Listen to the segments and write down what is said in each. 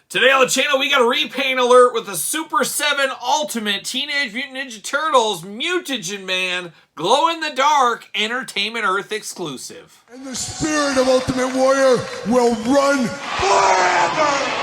Today on the channel, we got a repaint alert with the Super7 Ultimate Teenage Mutant Ninja Turtles Mutagen Man glow-in-the-dark Entertainment Earth exclusive. And the spirit of Ultimate Warrior will run forever!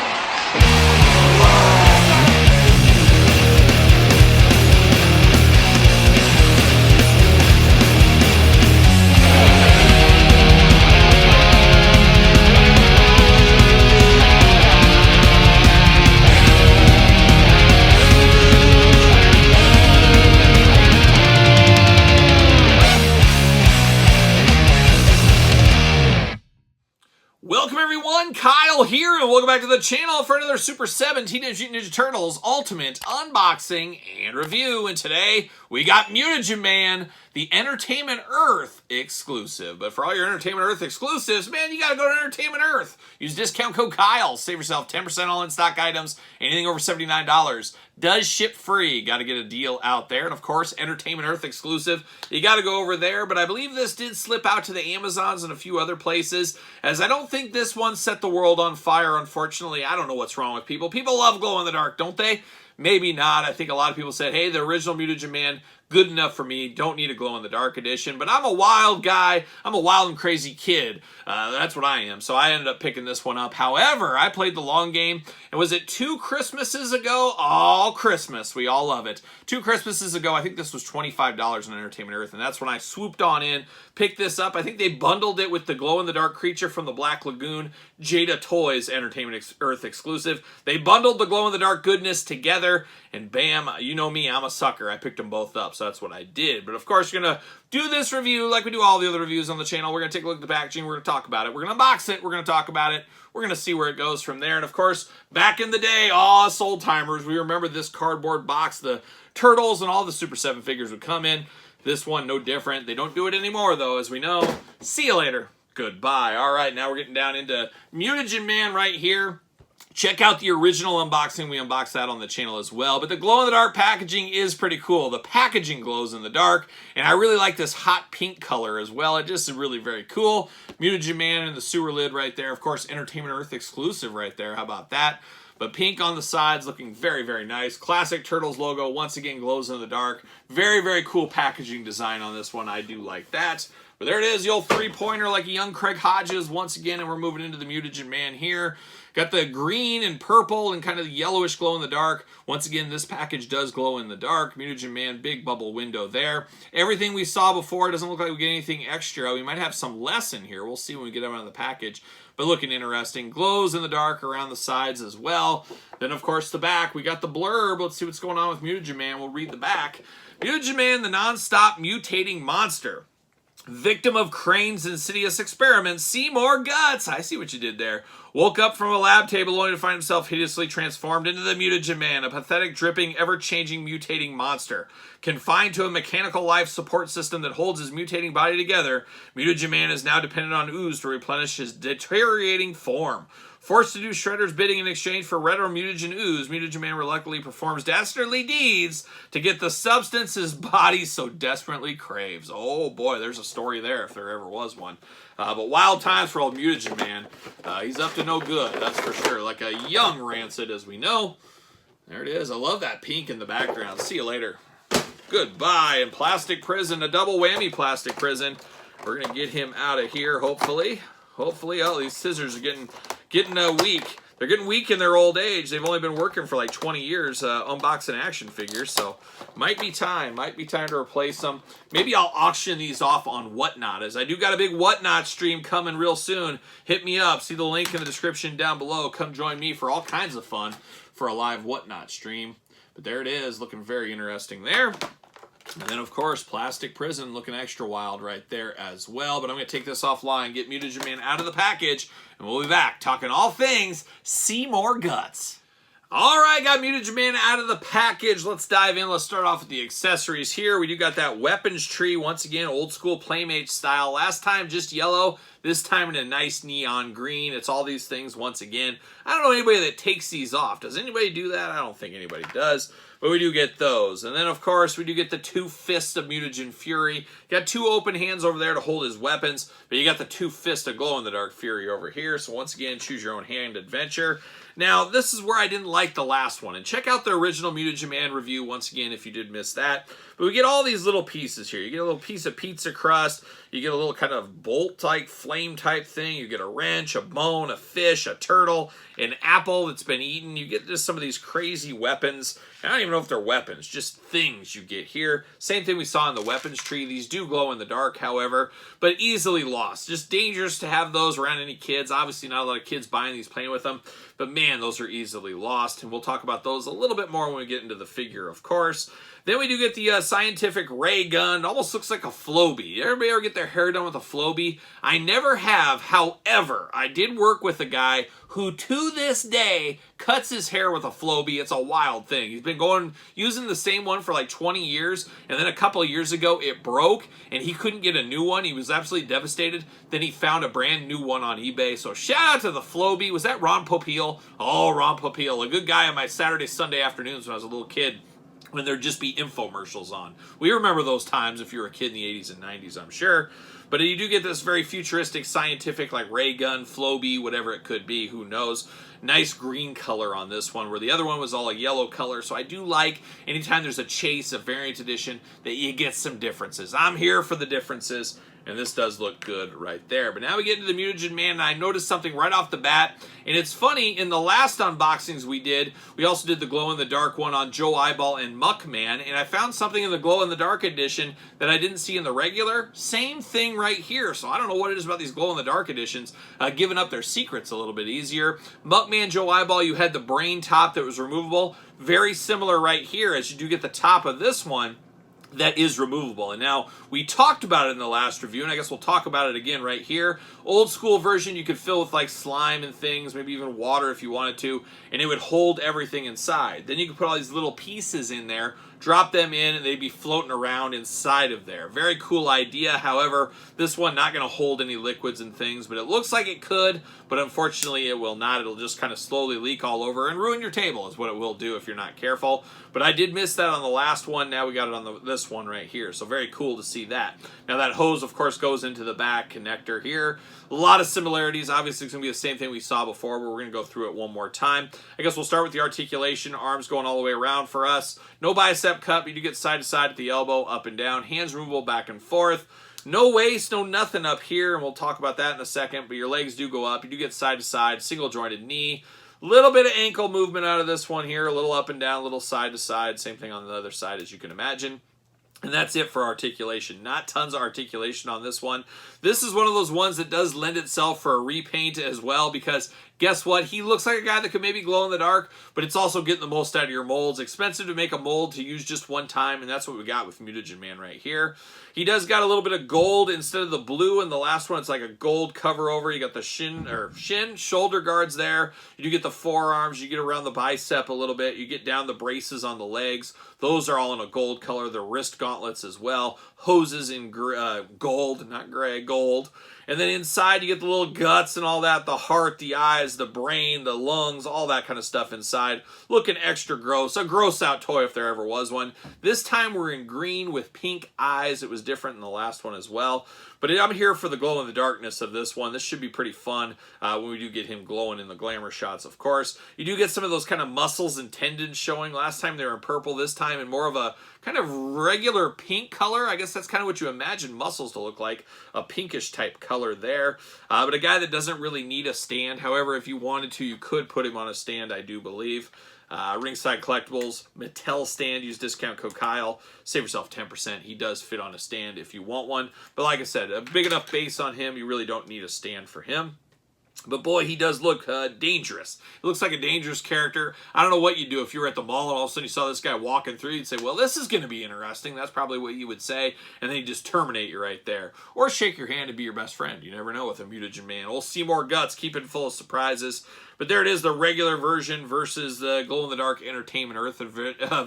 Welcome everyone, Kyle here, and welcome back to the channel for another Super7 Teenage Mutant Ninja Turtles Ultimate unboxing and review. And today, we got Mutagen Man, the Entertainment Earth exclusive. But for all your Entertainment Earth exclusives, man, you gotta go to Entertainment Earth. Use discount code Kyle, save yourself 10% all in-stock items, anything over $79. Does ship free. Got to get a deal out there. And of course, Entertainment Earth exclusive. You got to go over there. But I believe this did slip out to the Amazons and a few other places, as I don't think this one set the world on fire, unfortunately. I don't know what's wrong with people. People love glow in the dark, don't they? Maybe not. I think a lot of people said, hey, the original Mutagen Man, good enough for me. Don't need a glow-in-the-dark edition. But I'm a wild guy. I'm a wild and crazy kid. That's what I am. So I ended up picking this one up. However, I played the long game. And was it 2 Christmases ago? All Christmas. We all love it. 2 Christmases ago, I think this was $25 on Entertainment Earth. And that's when I swooped on in, picked this up. I think they bundled it with the glow-in-the-dark creature from the Black Lagoon, Jada Toys Entertainment Earth exclusive. They bundled the glow-in-the-dark goodness together. And bam, you know me, I'm a sucker. I picked them both up, so that's what I did. But of course, we're going to do this review like we do all the other reviews on the channel. We're going to take a look at the packaging. We're going to talk about it. We're going to unbox it. We're going to talk about it. We're going to see where it goes from there. And of course, back in the day, us old timers, we remember this cardboard box the Turtles and all the Super7 figures would come in. This one, no different. They don't do it anymore, though, as we know. See you later. Goodbye. All right, now we're getting down into Mutagen Man right here. Check out the original unboxing. We unboxed that on the channel as well. But the glow-in-the-dark packaging is pretty cool. The packaging glows in the dark. And I really like this hot pink color as well. It just is really very cool. Mutagen Man and the sewer lid right there. Of course, Entertainment Earth exclusive right there. How about that? But pink on the sides, looking very, very nice. Classic Turtles logo, once again, glows in the dark. Very, very cool packaging design on this one. I do like that. But there it is, the old three-pointer like a young Craig Hodges once again. And we're moving into the Mutagen Man here. Got the green and purple and kind of the yellowish glow in the dark. Once again, this package does glow in the dark. Mutagen Man, big bubble window there. Everything we saw before, doesn't look like we get anything extra. We might have some less in here. We'll see when we get them out of the package. But looking interesting. Glows in the dark around the sides as well. Then, of course, the back. We got the blurb. Let's see what's going on with Mutagen Man. We'll read the back. Mutagen Man, the non-stop mutating monster. Victim of Crane's insidious experiments, see more guts. I see what you did there. Woke up from a lab table only to find himself hideously transformed into the Mutagen Man, a pathetic, dripping, ever-changing, mutating monster. Confined to a mechanical life support system that holds his mutating body together, Mutagen Man is now dependent on ooze to replenish his deteriorating form. Forced to do Shredder's bidding in exchange for retro mutagen ooze, Mutagen Man reluctantly performs dastardly deeds to get the substance his body so desperately craves. Oh boy, there's a story there if there ever was one. But wild times for old Mutagen Man. He's up to no good, that's for sure. Like a young Rancid, as we know. There it is. I love that pink in the background. See you later. Goodbye. And Plastic Prison, a double whammy Plastic Prison. We're going to get him out of here, hopefully. Hopefully. Oh, these scissors are getting weak. They're getting weak in their old age. They've only been working for like 20 years unboxing action figures, so might be time to replace them. Maybe I'll auction these off on Whatnot, as I do got a big Whatnot stream coming real soon. Hit me up. See the link in the description down below. Come join me for all kinds of fun for a live Whatnot stream. But there it is, looking very interesting there. And then, of course, Plastic Prison looking extra wild right there as well. But I'm going to take this offline, get Mutagen Man out of the package, and we'll be back talking all things See More Guts. All right, got Mutagen Man out of the package. Let's dive in. Let's start off with the accessories here. We do got that weapons tree, once again, old school Playmate style. Last time, just yellow. This time in a nice neon green. It's all these things once again. I don't know anybody that takes these off. Does anybody do that? I don't think anybody does. But we do get those. And then, of course, we do get the 2 fists of Mutagen Fury. Got 2 open hands over there to hold his weapons. But you got the 2 fists of glow-in-the-dark Fury over here. So once again, choose your own hand adventure. Now, this is where I didn't like the last one. And check out the original Mutagen Man review once again if you did miss that. But we get all these little pieces here. You get a little piece of pizza crust. You get a little kind of bolt-type, flame-type thing. You get a wrench, a bone, a fish, a turtle, an apple that's been eaten. You get just some of these crazy weapons. I don't even know if they're weapons, just things you get here. Same thing we saw in the weapons tree. These do glow in the dark, however, but easily lost. Just dangerous to have those around any kids. Obviously, not a lot of kids buying these, playing with them, but man, those are easily lost, and we'll talk about those a little bit more when we get into the figure, of course. Then we do get the scientific ray gun. Almost looks like a Flowbee. Everybody ever get their hair done with a Flowbee? I never have. However, I did work with a guy who to this day cuts his hair with a Flowbee. It's a wild thing. He's been using the same one for like 20 years, and then a couple of years ago it broke, and he couldn't get a new one. He was absolutely devastated. Then he found a brand new one on eBay. So shout out to the Flowbee. Was that Ron Popeil? Oh, Ron Popeil, a good guy on my Saturday, Sunday afternoons when I was a little kid, when there'd just be infomercials on. We remember those times if you were a kid in the 80s and 90s, I'm sure. But you do get this very futuristic, scientific, like ray gun, Flowbee, whatever it could be, who knows. Nice green color on this one, where the other one was all a yellow color. So I do like anytime there's a chase, a variant edition, that you get some differences. I'm here for the differences. And this does look good right there. But now we get into the Mutagen Man, and I noticed something right off the bat. And it's funny, in the last unboxings we did, we also did the glow-in-the-dark one on Joe Eyeball and Muckman. And I found something in the glow-in-the-dark edition that I didn't see in the regular. Same thing right here. So I don't know what it is about these glow-in-the-dark editions, giving up their secrets a little bit easier. Muckman, Joe Eyeball, you had the brain top that was removable. Very similar right here, as you do get the top of this one that is removable. And now, we talked about it in the last review, and I guess we'll talk about it again right here. Old school version, you could fill with like slime and things, maybe even water if you wanted to, and it would hold everything inside. Then you could put all these little pieces in there, drop them in, and they'd be floating around inside of there. Very cool idea. However, this one not going to hold any liquids and things, but it looks like it could, but unfortunately it will not. It'll just kind of slowly leak all over and ruin your table is what it will do if you're not careful. But I did miss that on the last one. Now we got it on this one right here. So very cool to see that. Now that hose, of course, goes into the back connector here. A lot of similarities. Obviously, it's going to be the same thing we saw before, but we're going to go through it one more time. I guess we'll start with the articulation. Arms going all the way around for us. No bicep cup. You do get side to side at the elbow, up and down. Hands removable back and forth. No waist, no nothing up here, and we'll talk about that in a second, but your legs do go up. You do get side to side, single jointed knee. Little bit of ankle movement out of this one here, a little up and down, a little side to side. Same thing on the other side, as you can imagine. And that's it for articulation. Not tons of articulation on this one. This is one of those ones that does lend itself for a repaint as well, because guess what? He looks like a guy that could maybe glow in the dark, but it's also getting the most out of your molds. Expensive to make a mold to use just one time, and that's what we got with Mutagen Man right here. He does got a little bit of gold instead of the blue. In the last one, it's like a gold cover over. You got the shin, shoulder guards there. You do get the forearms. You get around the bicep a little bit. You get down the braces on the legs. Those are all in a gold color. The wrist gauntlets as well. Hoses in gold, not gray, gold. And then inside you get the little guts and all that, the heart, the eyes, the brain, the lungs, all that kind of stuff inside. Looking extra gross. A gross out toy if there ever was one. This time we're in green with pink eyes. It was different in the last one as well. But I'm here for the glow in the darkness of this one. This should be pretty fun when we do get him glowing in the glamour shots, of course. You do get some of those kind of muscles and tendons showing. Last time they were in purple, this time in more of a kind of regular pink color. I guess that's kind of what you imagine muscles to look like. A pinkish type color there. But a guy that doesn't really need a stand. However, if you wanted to, you could put him on a stand, I do believe. Ringside Collectibles, Mattel stand, use discount code Kyle, save yourself 10%. He does fit on a stand if you want one. But like I said, a big enough base on him, you really don't need a stand for him. But boy, he does look dangerous. It looks like a dangerous character. I don't know what you'd do if you were at the mall and all of a sudden you saw this guy walking through. You'd say, well, this is going to be interesting. That's probably what you would say. And then he'd just terminate you right there. Or shake your hand and be your best friend. You never know with a Mutagen Man. We'll see more guts. Keep it full of surprises. But there it is, the regular version versus the glow-in-the-dark Entertainment Earth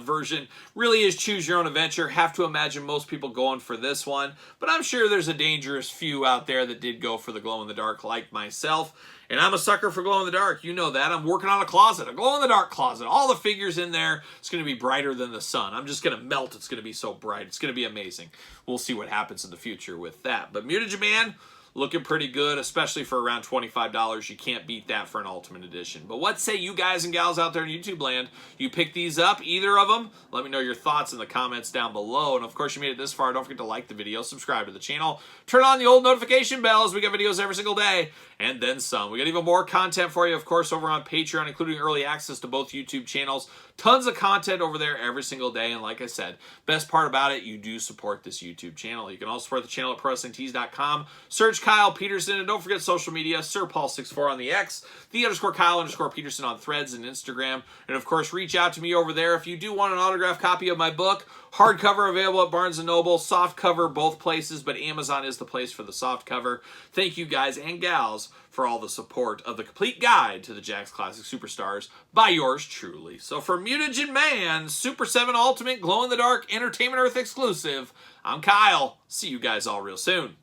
version. Really is choose your own adventure. Have to imagine most people going for this one. But I'm sure there's a dangerous few out there that did go for the glow-in-the-dark like myself. And I'm a sucker for glow-in-the-dark. You know that. I'm working on a closet, a glow-in-the-dark closet. All the figures in there, it's going to be brighter than the sun. I'm just going to melt. It's going to be so bright. It's going to be amazing. We'll see what happens in the future with that. But Mutagen Man, looking pretty good, especially for around $25. You can't beat that for an Ultimate Edition. But what say you guys and gals out there in YouTube land? You pick these up, either of them? Let me know your thoughts in the comments down below. And of course, you made it this far. Don't forget to like the video, subscribe to the channel, turn on the old notification bells. We got videos every single day, and then some. We got even more content for you, of course, over on Patreon, including early access to both YouTube channels. Tons of content over there every single day. And like I said, best part about it, you do support this YouTube channel. You can also support the channel at ProWrestlingTees.com. Search Kyle Peterson, and don't forget social media, SirPaul64 on the X, _Kyle_Peterson on Threads and Instagram. And of course, reach out to me over there if you do want an autographed copy of my book. Hardcover available at Barnes & Noble, soft cover both places, but Amazon is the place for the soft cover. Thank you guys and gals for all the support of the complete guide to the Jakks Classic Superstars by yours truly. So for Mutagen Man, Super 7 Ultimate Glow-in-the-Dark Entertainment Earth exclusive, I'm Kyle. See you guys all real soon.